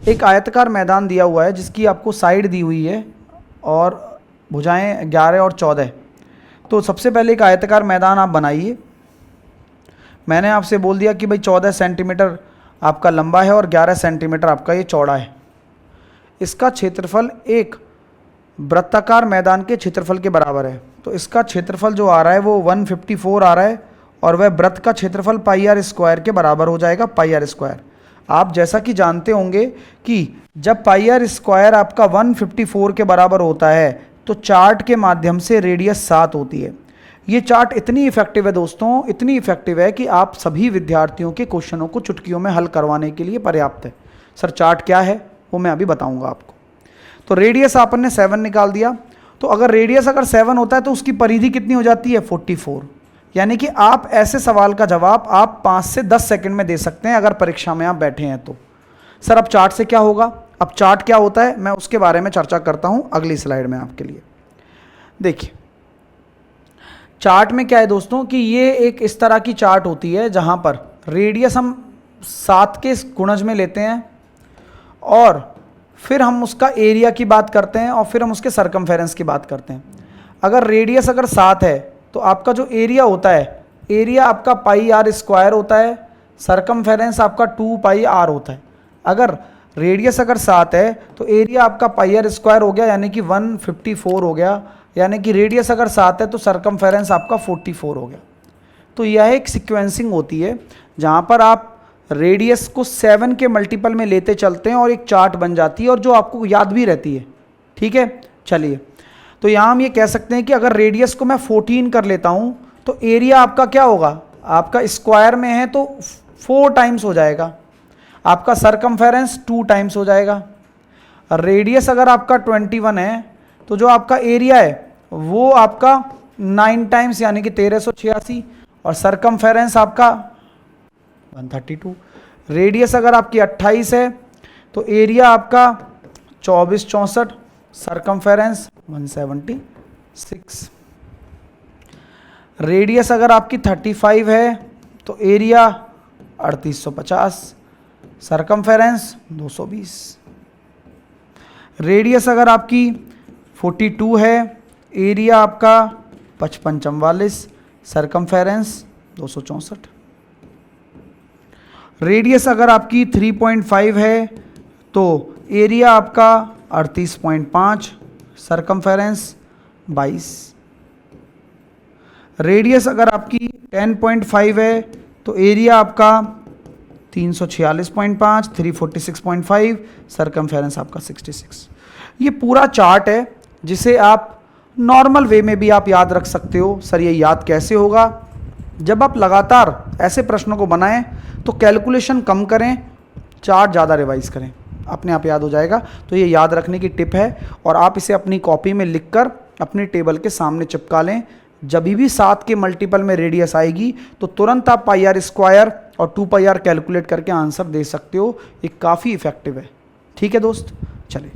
एक आयताकार मैदान दिया हुआ है जिसकी आपको साइड दी हुई है और भुजाएं 11 और 14। तो सबसे पहले एक आयताकार मैदान आप बनाइए। मैंने आपसे बोल दिया कि भाई 14 सेंटीमीटर आपका लंबा है और 11 सेंटीमीटर आपका ये चौड़ा है। इसका क्षेत्रफल एक वृत्ताकार मैदान के क्षेत्रफल के बराबर है। तो इसका क्षेत्रफल जो आ रहा है वो 154 आ रहा है और वह वृत्त का क्षेत्रफल पाई आर स्क्वायर के बराबर हो जाएगा, पाई आर स्क्वायर। आप जैसा कि जानते होंगे कि जब पाई आर स्क्वायर आपका 154 के बराबर होता है तो चार्ट के माध्यम से रेडियस 7 होती है। ये चार्ट इतनी इफेक्टिव है दोस्तों, इतनी इफेक्टिव है कि आप सभी विद्यार्थियों के क्वेश्चनों को चुटकियों में हल करवाने के लिए पर्याप्त है। सर चार्ट क्या है वो मैं अभी बताऊंगा आपको। तो रेडियस आपन ने 7 निकाल दिया। तो अगर रेडियस अगर 7 होता है तो उसकी परिधि कितनी हो जाती है, 44। यानी कि आप ऐसे सवाल का जवाब आप 5 से 10 सेकंड में दे सकते हैं अगर परीक्षा में आप बैठे हैं तो। सर अब चार्ट से क्या होगा, अब चार्ट क्या होता है मैं उसके बारे में चर्चा करता हूं अगली स्लाइड में आपके लिए। देखिए चार्ट में क्या है दोस्तों कि ये एक इस तरह की चार्ट होती है जहां पर रेडियस हम 7 के गुणज में लेते हैं और फिर हम उसका एरिया की बात करते हैं और फिर हम उसके सरकमफेरेंस की बात करते हैं। अगर रेडियस अगर 7 है तो आपका जो एरिया होता है, एरिया आपका पाई आर स्क्वायर होता है, सरकमफेरेंस आपका 2 पाई आर होता है। अगर रेडियस अगर 7 है तो एरिया आपका पाई आर स्क्वायर हो गया यानी कि 154 हो गया, यानी कि रेडियस अगर 7 है तो सरकमफेरेंस आपका 44 हो गया। तो यह एक सीक्वेंसिंग होती है जहाँ पर आप रेडियस को 7 के मल्टीपल में लेते चलते हैं और एक चार्ट बन जाती है और जो आपको याद भी रहती है। ठीक है, चलिए तो यहाँ हम ये कह सकते हैं कि अगर रेडियस को मैं 14 कर लेता हूँ तो एरिया आपका क्या होगा, आपका स्क्वायर में है तो 4 टाइम्स हो जाएगा, आपका सरकमफेरेंस 2 टाइम्स हो जाएगा। रेडियस अगर आपका 21 है तो जो आपका एरिया है वो आपका 9 टाइम्स यानी कि 1386 और सरकमफेरेंस आपका 132। रेडियस अगर आपकी 28 है तो एरिया आपका 2464, सरकमफेरेंस 176। रेडियस अगर आपकी 35 है तो एरिया 3850, सरकमफेरेंस 220। रेडियस अगर आपकी 42 है, एरिया आपका 5544, सरकमफेरेंस 264। रेडियस अगर आपकी 3.5 है तो एरिया आपका 38.5, सरकमफेरेंस 22। रेडियस अगर आपकी 10.5 है तो एरिया आपका 346.5, 346.5, सरकमफेरेंस आपका 66। ये पूरा चार्ट है जिसे आप नॉर्मल वे में भी आप याद रख सकते हो। सर ये याद कैसे होगा, जब आप लगातार ऐसे प्रश्नों को बनाएं तो कैलकुलेशन कम करें, चार्ट ज़्यादा रिवाइज करें, अपने आप याद हो जाएगा। तो ये याद रखने की टिप है और आप इसे अपनी कॉपी में लिखकर अपनी टेबल के सामने चिपका लें। जब भी 7 के मल्टीपल में रेडियस आएगी तो तुरंत आप पाई आर स्क्वायर और 2 पाई आर कैलकुलेट करके आंसर दे सकते हो। ये काफ़ी इफेक्टिव है। ठीक है दोस्त, चलिए।